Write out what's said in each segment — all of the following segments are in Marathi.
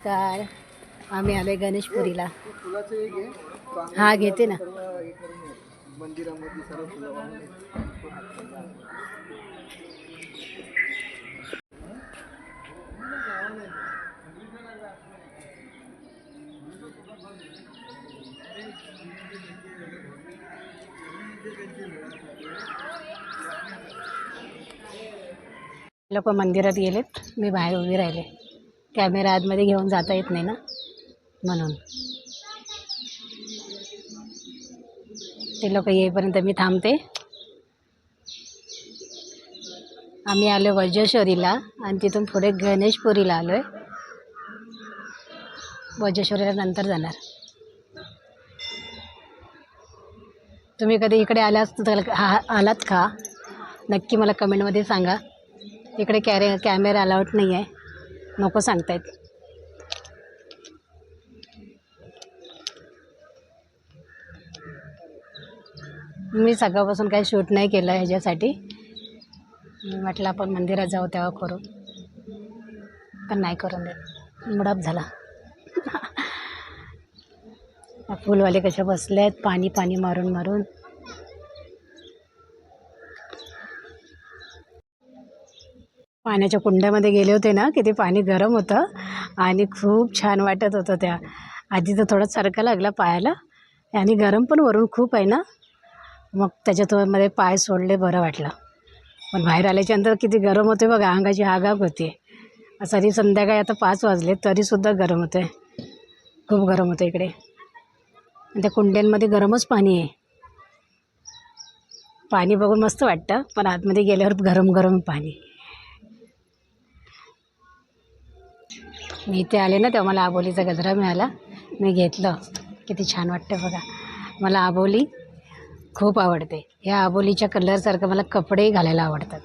काय आम्ही आलोय गणेशपुरीला. हा घेते ना. मंदिरामध्ये सर्व फुलं लोक मंदिरात गेलेत, मी बाहेर उभी राहिले. कॅमेरा आतमध्ये घेऊन जाता येत नाही ना, म्हणून ते लोक येईपर्यंत मी थांबते. आम्ही आलो वज्रेश्वरीला आणि तिथून पुढे गणेशपुरीला आलोय. वज्रेश्वरीला नंतर जाणार. तुम्ही कधी इकडे आलात का? नक्की मला कमेंटमध्ये सांगा. इकडे कॅमेरा अलाउड नाही आहे, नको सांगतायत. मी सकाळपासून काही शूट नाही केलं ह्याच्यासाठी. मी म्हटलं आपण मंदिरात जाऊ तेव्हा करू, पण नाही करून देत, मुडाप झाला. फुलवाले कसे बसले आहेत, पाणी पाणी मारून मारून. पाण्याच्या कुंड्यामध्ये गेले होते ना, किती पाणी गरम होतं आणि खूप छान वाटत होतं. त्या आधी तर थोडं सरका लागला पायाला आणि गरम पण वरून खूप आहे ना, मग त्याच्यामध्ये पाय सोडले, बरं वाटलं. पण बाहेर आल्याच्यानंतर किती गरम होते बघा, अंगाची आग होते. तरी संध्याकाळी आता 5 वाजले तरीसुद्धा गरम होते, खूप गरम होतं इकडे. आणि त्या कुंड्यांमध्ये गरमच पाणी आहे. पाणी बघून मस्त वाटतं, पण आतमध्ये गेल्यावर गरम गरम पाणी. मी इथे आले ना तेव्हा मला आबोलीचा गजरा मिळाला, मी घेतलं. किती छान वाटतं बघा. मला आबोली खूप आवडते. या आबोलीच्या कलरसारखं मला कपडेही घालायला आवडतात.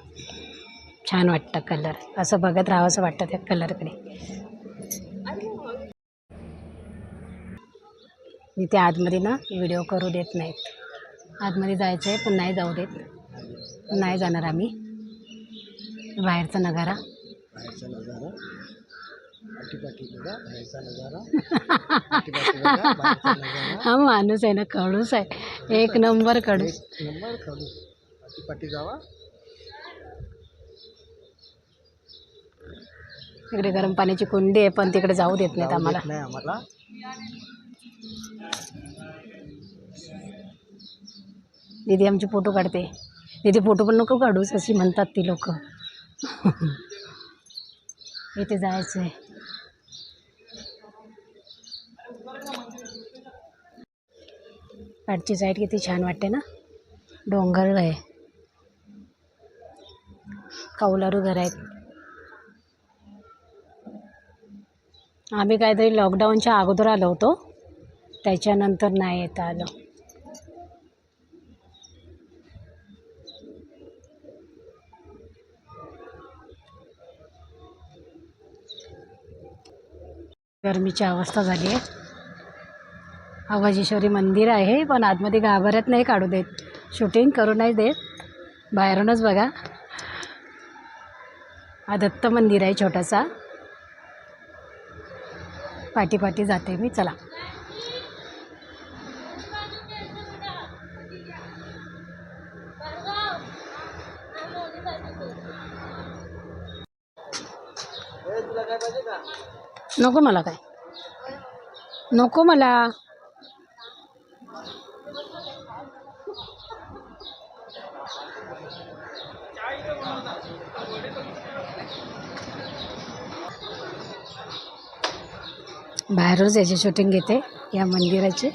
छान वाटतं कलर, असं बघत राहावंसं वाटतं त्या कलरकडे. मी ते आतमध्ये ना व्हिडिओ करू देत नाहीत. आतमध्ये जायचं आहे पण नाही जाऊ देत, नाही जाणार आम्ही. बाहेरचा नजारा हा माणूस आहे ना, खडूस आहे, एक नंबर खडूस. इकडे गरम पाण्याची कुंडी आहे, पण तिकडे जाऊ देत नाहीत आम्हाला. दीदी आमचे फोटो काढते. दीदी फोटो पण नको काढूस अशी म्हणतात ती लोक. इथे जायचं आहे. आजची साईड किती छान वाटते ना, डोंगर आहे, कौलारू घर आहेत. आम्ही काहीतरी लॉकडाऊनच्या अगोदर आलो होतो, त्याच्यानंतर नाही येता आलो. गरमीची अवस्था झाली आहे. वज्रेश्वरी मंदिर आहे, पण आतमध्ये गाभाऱ्यात नाही काढू देत, शूटिंग करू नाही देत. बाहेरूनच बघा. हा दत्त मंदिर आहे छोटासा. पाठी पाठी जाते मी, चला. नको मला, काय नको मला. बाहेरूनच याची शूटिंग घेते या मंदिराची.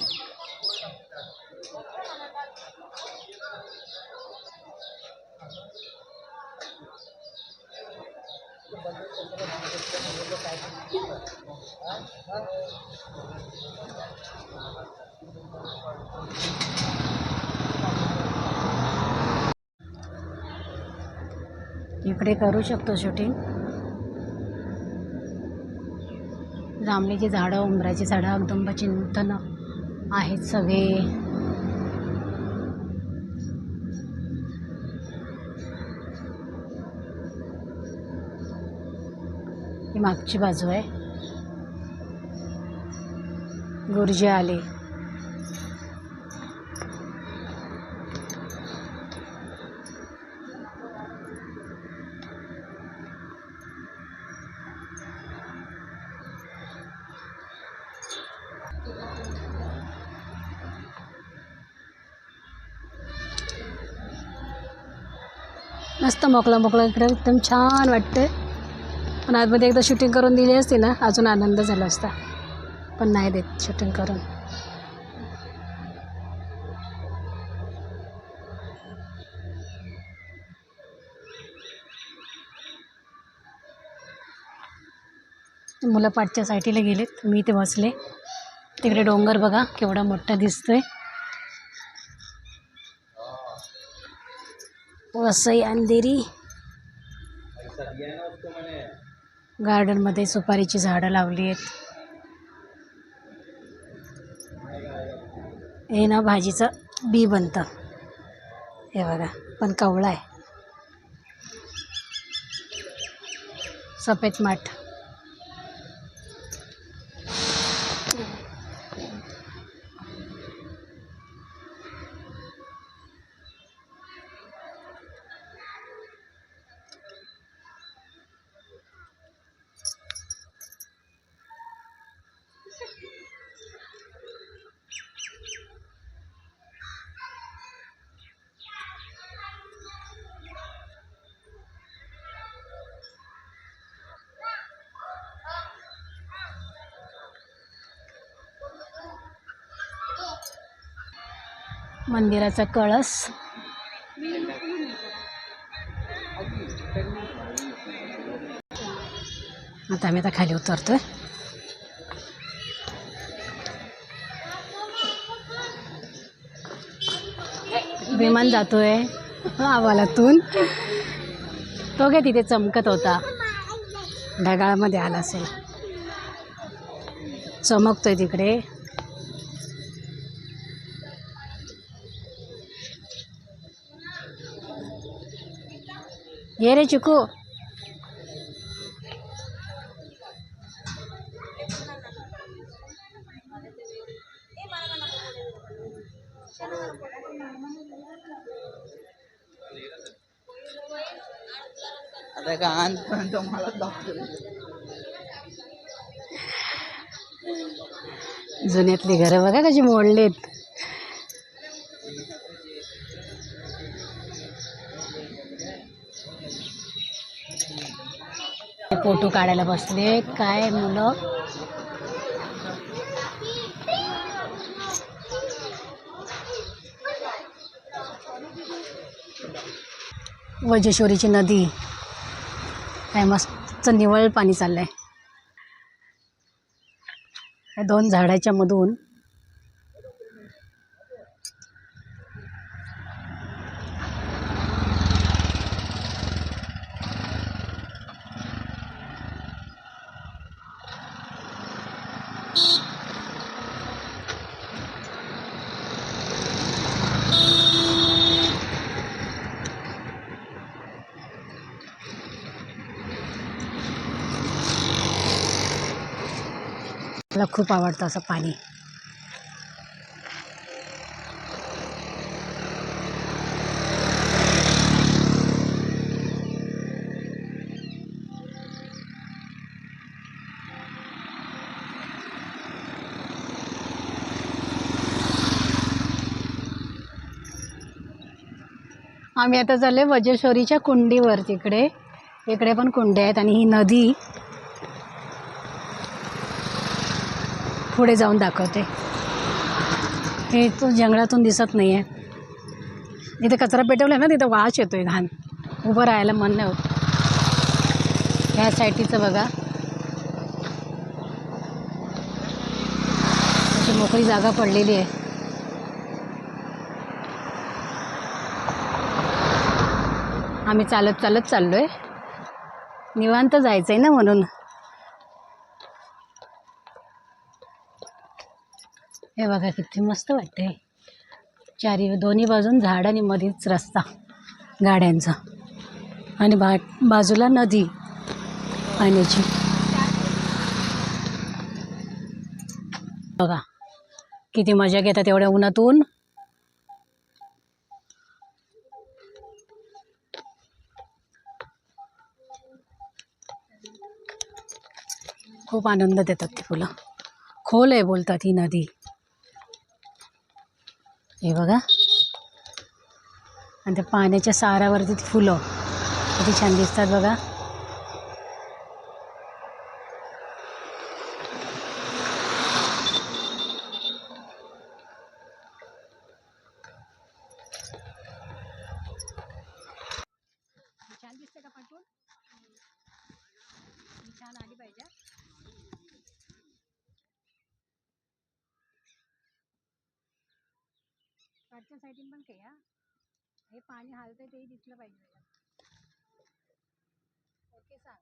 इकडे करू शकतो शूटिंग. जांभळीची झाडं, उंबराची झाडं, औदुंबाची नूतन आहेत सगळे. ही मागची बाजू आहे. गुरुजी आले. मस्त मोकळं मोकळं इकडे एकदम छान वाटते. पण आतमध्ये एकदा शूटिंग करून दिली असती ना अजून आनंद झाला असता, पण नाही देत शूटिंग करून. मुलं पाठच्या साईडला गेलेत, मी इथे बसले. तिकडे डोंगर बघा केवढा मोठा दिसतोय. वसई अंधेरी गार्डनमध्ये सुपारीची झाडं लावली आहेत. हे ना भाजीचं बी बनतं, हे बघा, पण कवळा आहे. सफेद माठ. मंदिराचा कळस. आता खाली उतरतोय. विमान जातोय आवालातून. तो काय तिथे चमकत होता, ढगाळमध्ये आला असेल, चमकतोय तिकडे. ये रे चिकू. जुन्यातली घरं बघा कशी मोडलेत. फोटो काढायला बसले काय मुलं. वजेश्वरीची नदी काय मस्त निवळ पाणी चाललंय. दोन झाडाच्या मधून मला खूप आवडतं असं पाणी. आम्ही आता चालले वजेश्वरीच्या कुंडीवर. इकडे पण कुंडे आहेत आणि ही नदी पुढे जाऊन दाखवते. हे तो जंगलातून दिसत नाही आहे. जिथे कचरा पेटवला ना तिथं वास येतोय घाण. उभं राहायला मन नाही होत. ह्या साईडचं बघा अशी मोकळी जागा पडलेली आहे. आम्ही चालत चाललोय. निवांत जायचंय ना म्हणून. हे बघा किती मस्त वाटते. दोन्ही बाजून झाड आणि मध्येच रस्ता गाड्यांचा आणि बाजूला नदी पाण्याची. बघा किती मजा घेतात एवढ्या उन्हातून. खूप आनंद देतात ती फुलं. खोल आहे बोलतात ही नदी. हे बघा, आणि त्या पाण्याच्या सारावरती ती फुलं किती छान दिसतात बघा. छान दिसते का पाठवून? छान आली पाहिजे. पाठच्या साईडून पण काही हे पाणी हालतंय तेही दिसलं पाहिजे. ओके सांग.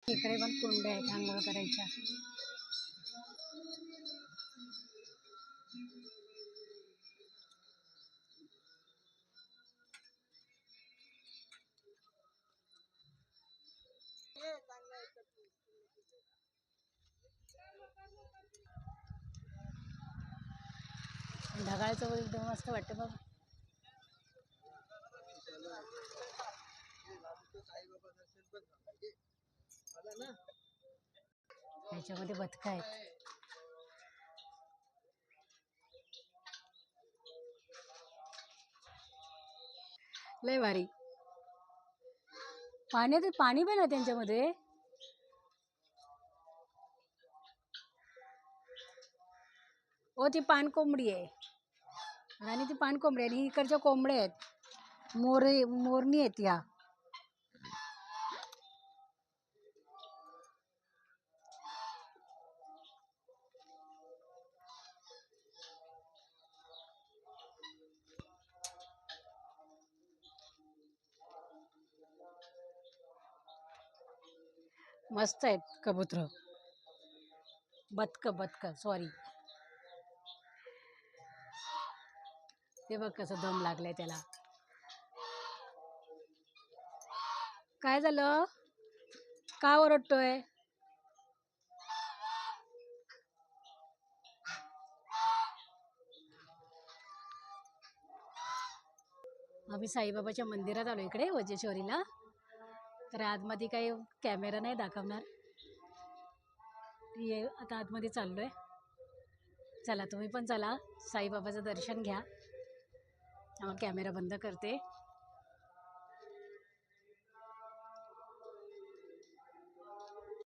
इकडे पण कुंड्या आहेत आंघोळ करायच्या. ढगाळचं एकदम मस्त वाटतं बघ. ह्याच्यामध्ये बदकं आहेत. लय भारी. पाण्यात पाणी पण आहे त्यांच्यामध्ये. हो ती पानकोंबडी आहे. आणि ती पानकोंबडी आणि इकडच्या कोंबड्या आहेत. मोरनी आहेत या. मस्त आहेत कबूतर. बदक सॉरी. ते बघ कसं दम लागलाय त्याला. काय झालं? का ओरडतोय? आम्ही साईबाबाच्या मंदिरात आलो इकडे वज्रेश्वरीला. तर आतमध्ये काही कॅमेरा नाही दाखवणार. ये आता आतमध्ये चाललोय. चला तुम्ही पण चला, साईबाबाचं दर्शन घ्या. कॅमेरा बंद करते.